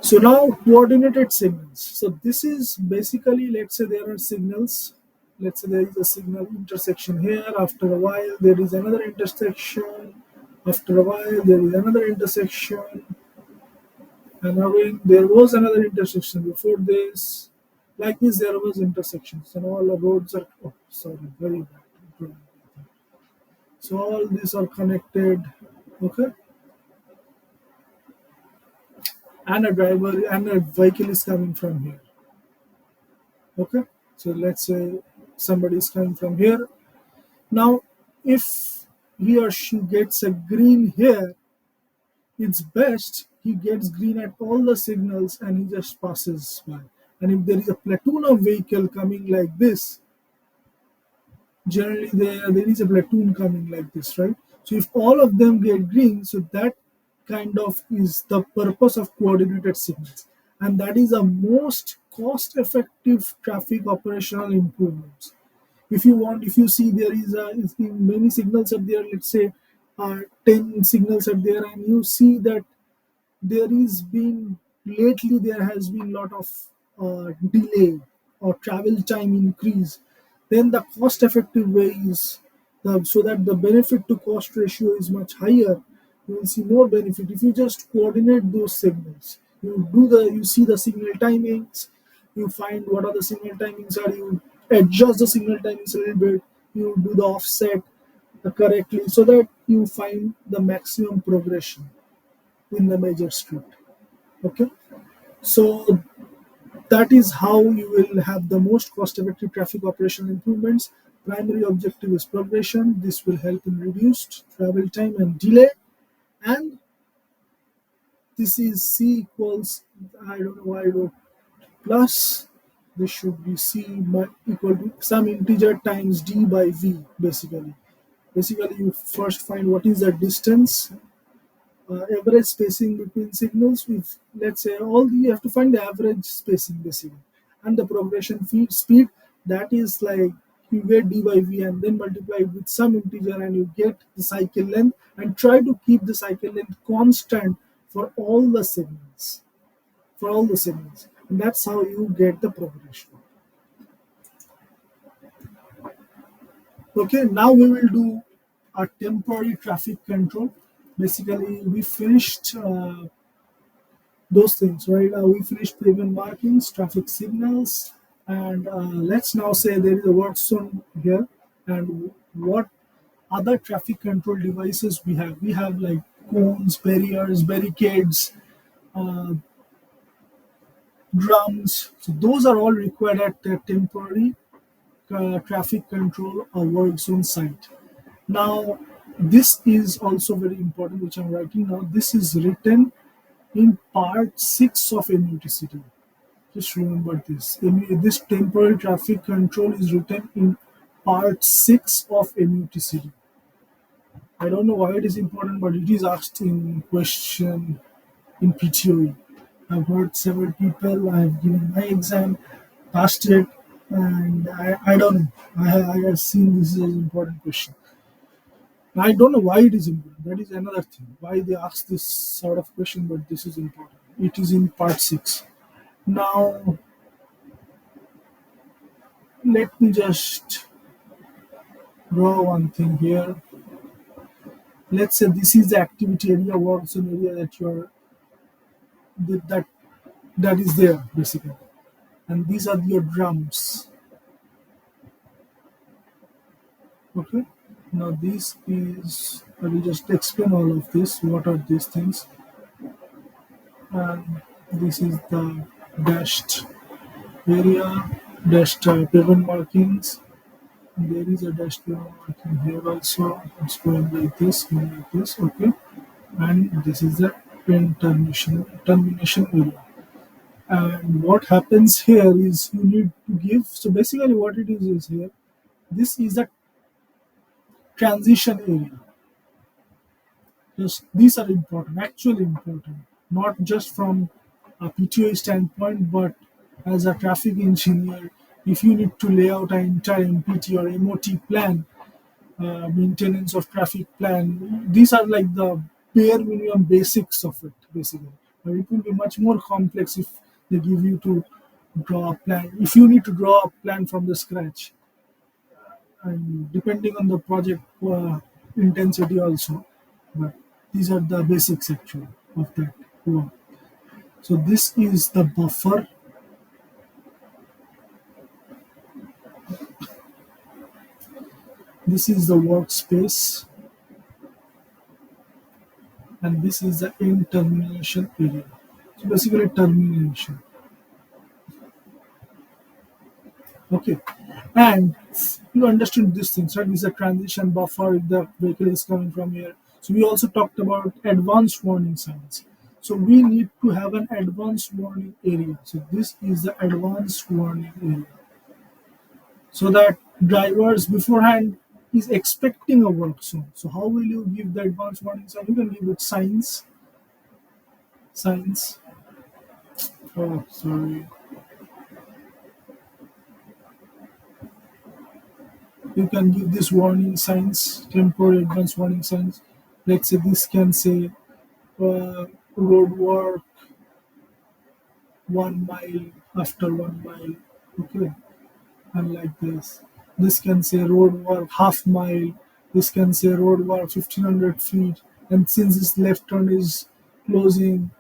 So now coordinated signals. So this is basically, let's say there are signals. Let's say there is a signal intersection here. After a while, there is another intersection. After a while, there is another intersection. And again, there was another intersection before this. Like this, there was intersections, and all the roads are. Oh, sorry, very bad. So all these are connected. Okay, and a driver and a vehicle is coming from here. Okay, so let's say somebody is coming from here. Now, if he or she gets a green here, it's best he gets green at all the signals and he just passes by. And if there is a platoon of vehicle coming like this, generally there is a platoon coming like this, right? So if all of them get green, so that kind of is the purpose of coordinated signals, and that is the most cost effective traffic operational improvements. If you want, if you see there is if many signals are there, let's say 10 signals are there, and you see that there is been lately there has been lot of delay or travel time increase, then the cost effective way is so that the benefit to cost ratio is much higher. You will see more benefit if you just coordinate those signals. You see the signal timings, you find what are the signal timings are, you adjust the signal timings a little bit, you do the offset correctly so that you find the maximum progression in the major street. Okay, so That is how you will have the most cost-effective traffic operational improvements. Primary objective is progression. This will help in reduced travel time and delay. And this is C equals, I don't know why I wrote plus, this should be equal to some integer times d by v, basically you first find what is the distance, average spacing between signals. With, let's say, all you have to find the average spacing basically, and the progression speed, that is like you get d by v and then multiply it with some integer and you get the cycle length, and try to keep the cycle length constant for all the segments, and that's how you get the progression. Okay, now we will do a temporary traffic control. Basically, we finished those things, right? We finished pavement markings, traffic signals, and let's now say there is a work zone here. And what other traffic control devices we have? We have like cones, barriers, barricades, uh, drums. So those are all required at the temporary traffic control or work zone site. Now, this is also very important, which I'm writing now. This is written in part 6 of MUTCD. Just remember this. This temporary traffic control is written in part 6 of MUTCD. I don't know why it is important, but it is asked in question in PTOE. I've heard several people, I've given my exam, passed it, and I don't know. I have seen this as an important question. I don't know why it is important. That is another thing. Why they ask this sort of question, but this is important. It is in part 6. Now, let me just draw one thing here. Let's say this is the activity area, work zone area that that that is there basically, and these are your drums. Okay. Now this is. I will just explain all of this. What are these things? And this is the dashed area, dashed pavement markings. There is a dashed pavement marking here also. It's going going like this. Okay. And this is the end termination area. And what happens here is you need to give. So basically, what it is here. This is the transition area. Just these are important, actually important, not just from a PTOE standpoint, but as a traffic engineer, if you need to lay out an entire MPT or MOT plan, maintenance of traffic plan, these are like the bare minimum basics of it, basically. But it will be much more complex if they give you to draw a plan. If you need to draw a plan from the scratch, and depending on the project intensity also, but these are the basics actually of that work. So this is the buffer, this is the workspace, and this is the end termination area. So basically termination. Okay, and you understood these things, right? This is a transition buffer if the vehicle is coming from here. So we also talked about advanced warning signs. So we need to have an advanced warning area. So this is the advanced warning area. So that drivers beforehand is expecting a work zone. So how will you give the advanced warning sign? You can give it signs. Oh, sorry. You can give this warning signs, temporary advanced warning signs. Let's say this can say road work 1 mile after 1 mile. Okay, and like this. This can say road work half mile. This can say road work 1500 feet. And since this left turn is closing,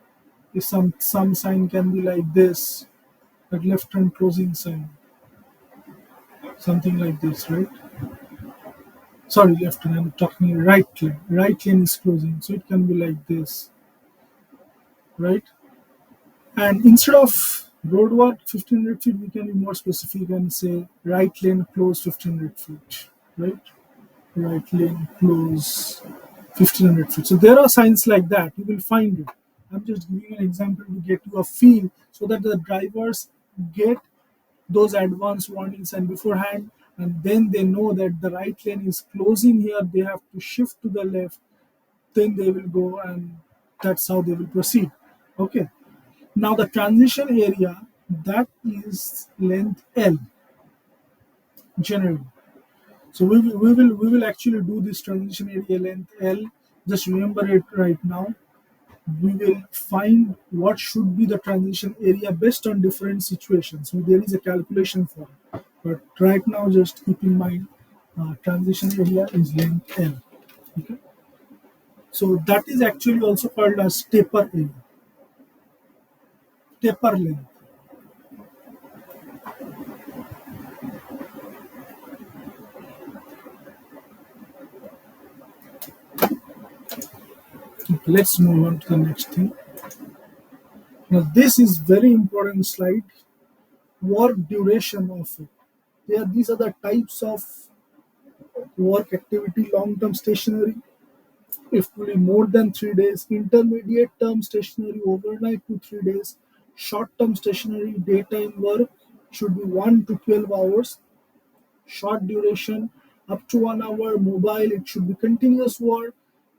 if some sign can be like this, that left turn closing sign, something like this, right? Sorry, left turn. I'm talking right lane. Right lane is closing, so it can be like this, right? And instead of Roadwork 1500 feet, we can be more specific and say right lane close 1500 feet, right? Right lane close 1500 feet. So there are signs like that. You will find it. I'm just giving an example to get you a feel so that the drivers get those advanced warnings and beforehand, and then they know that the right lane is closing here. They have to shift to the left. Then they will go, and that's how they will proceed. Okay. Now the transition area, that is length L generally. So we will actually do this transition area length L. Just remember it right now. We will find what should be the transition area based on different situations. So there is a calculation for it. But right now, just keep in mind, transition area is length L. Okay. So that is actually also called as taper area, taper length. Okay, let's move on to the next thing. Now this is very important slide. Work duration of it. These are the types of work activity: long-term stationary, if it will be more than 3 days; intermediate term stationary, overnight to 3 days; short term stationary, daytime work should be 1 to 12 hours; short duration up to 1 hour; mobile, it should be continuous work.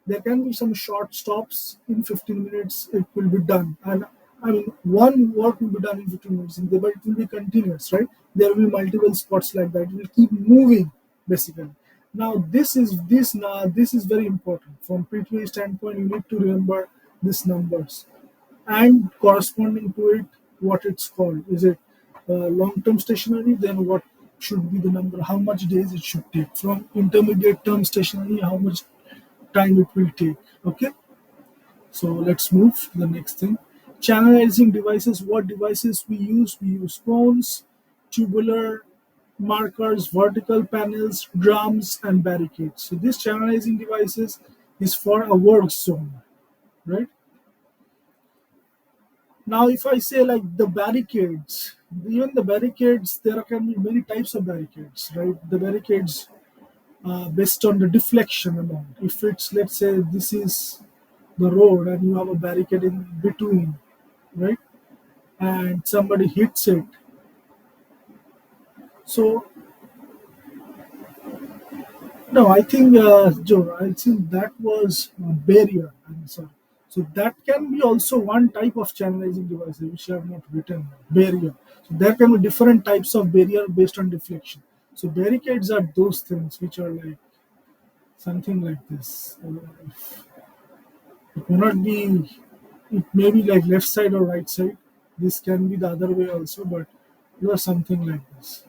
There can be some short stops in 15 minutes, it will be done. And I mean, one work will be done in 15 minutes, but it will be continuous, right? There will be multiple spots like that. It will keep moving, basically. Now, this is very important. From PTOE standpoint, you need to remember these numbers and corresponding to it, what it's called. Is it long-term stationary? Then what should be the number? How much days it should take? From intermediate term stationary, how much time it will take? Okay. So let's move to the next thing. Channelizing devices. What devices we use? We use cones, tubular markers, vertical panels, drums, and barricades. So this channelizing devices is for a work zone, right? Now, if I say like the barricades, even the barricades, there can be many types of barricades, right? The barricades based on the deflection amount. If it's, let's say, this is the road and you have a barricade in between, right? And somebody hits it. So, no, I think, Joe, I think that was a barrier. I'm sorry. So that can be also one type of channelizing device which I have not written. Barrier. So there can be different types of barrier based on deflection. So barricades are those things which are like something like this. It may not be. It may be like left side or right side. This can be the other way also, but you are something like this.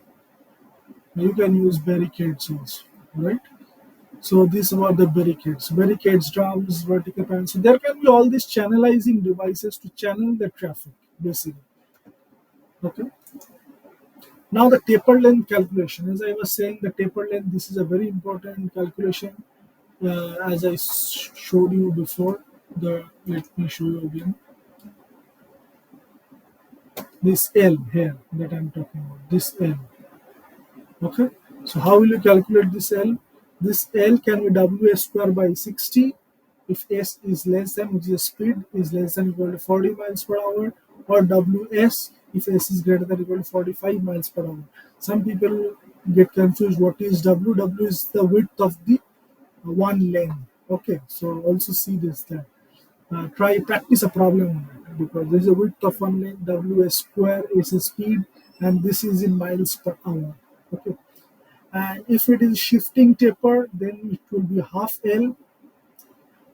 You can use barricades also, right? So these were the barricades, drums, vertical panels. So there can be all these channelizing devices to channel the traffic, basically. Okay. Now the taper length calculation. As I was saying, the taper length. This is a very important calculation. As I showed you before. Let me show you again. This L here that I'm talking about. This L. Okay. So how will you calculate this L? This L can be W square by 60 if S is less than, which is speed, is less than equal to 40 miles per hour, or WS if S is greater than equal to 45 miles per hour. Some people get confused. What is W? W is the width of the one lane. Okay, so also see this there. Try practice a problem on it, because there is a width of one lane, WS square is a speed, and this is in miles per hour. Okay, and if it is shifting taper, then it will be half L,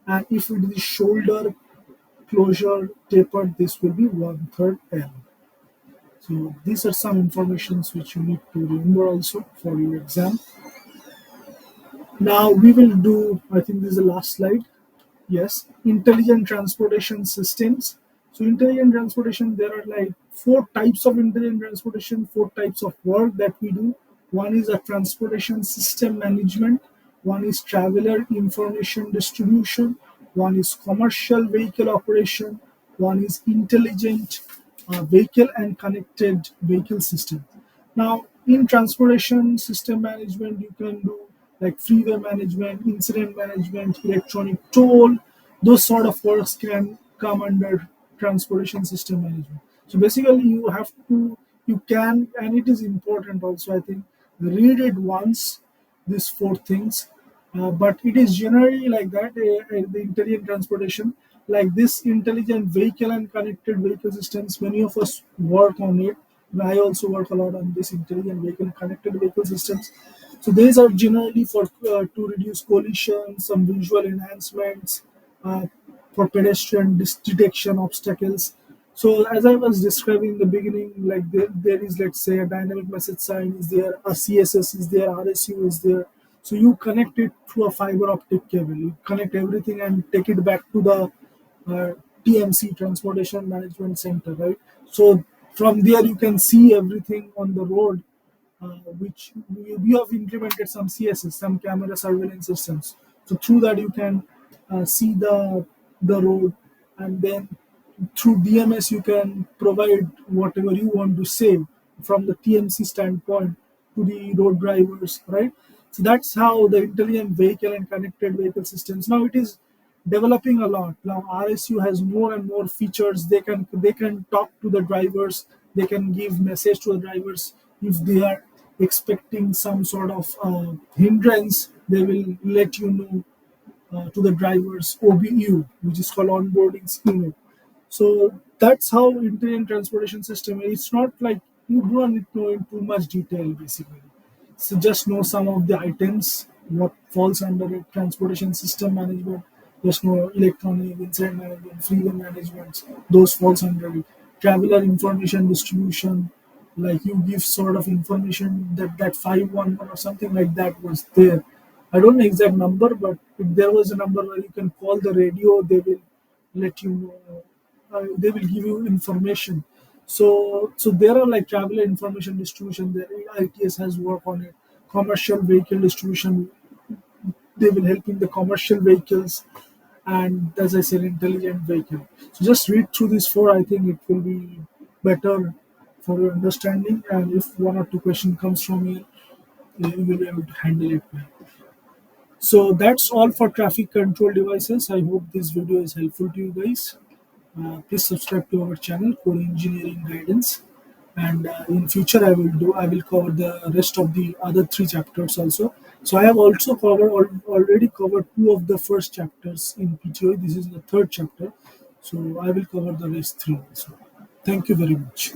and if it is shoulder closure taper, this will be 1/3 L. So these are some informations which you need to remember also for your exam. Now we will do, I think this is the last slide. Yes, intelligent transportation systems. So intelligent transportation, there are like four types of intelligent transportation, four types of work that we do. One is a transportation system management, one is traveler information distribution, one is commercial vehicle operation, one is intelligent vehicle and connected vehicle system. Now, in transportation system management, you can do like freeway management, incident management, electronic toll. Those sort of works can come under transportation system management. So basically, you can, and it is important also, I think, read it once, these four things. But it is generally like that, the intelligent transportation, like this intelligent vehicle and connected vehicle systems, many of us work on it. I also work a lot on this intelligent vehicle and connected vehicle systems. So these are generally for to reduce collision, some visual enhancements, uh, for pedestrian detection obstacles. So as I was describing in the beginning, like there is, let's say, a dynamic message sign is there, a CSS is there, RSU is there. So you connect it through a fiber optic cable. You connect everything and take it back to the TMC, Transportation Management Center, right? So from there you can see everything on the road, which we have implemented some CSS, some camera surveillance systems. So through that you can see the road, and then through DMS you can provide whatever you want to save from the TMC standpoint to the road drivers, right? So that's how the intelligent vehicle and connected vehicle systems. Now it is developing a lot. Now RSU has more and more features. They can talk to the drivers. They can give message to the drivers if they are expecting some sort of hindrance. They will let you know to the drivers OBU, which is called onboarding unit. So that's how intelligent transportation system. It's not like you don't need to know in too much detail basically. So just know some of the items, what falls under it, transportation system management, just know electronic incident management, freeway management, those falls under it. Traveler information distribution, like you give sort of information that 511 or something like that was there. I don't know exact number, but if there was a number where you can call the radio, they will let you know. They will give you information. So there are like traveler information distribution. The ITS has work on it. Commercial vehicle distribution. They will help in the commercial vehicles, and as I said, intelligent vehicle. So just read through these four. I think it will be better for your understanding. And if one or two question comes from here, you will be able to handle it well. So that's all for traffic control devices. I hope this video is helpful to you guys. Please subscribe to our channel, Core Engineering Guidance. And in future, I will cover the rest of the other three chapters also. So I have also already covered two of the first chapters in PTOE. This is the third chapter. So I will cover the rest three also. Thank you very much.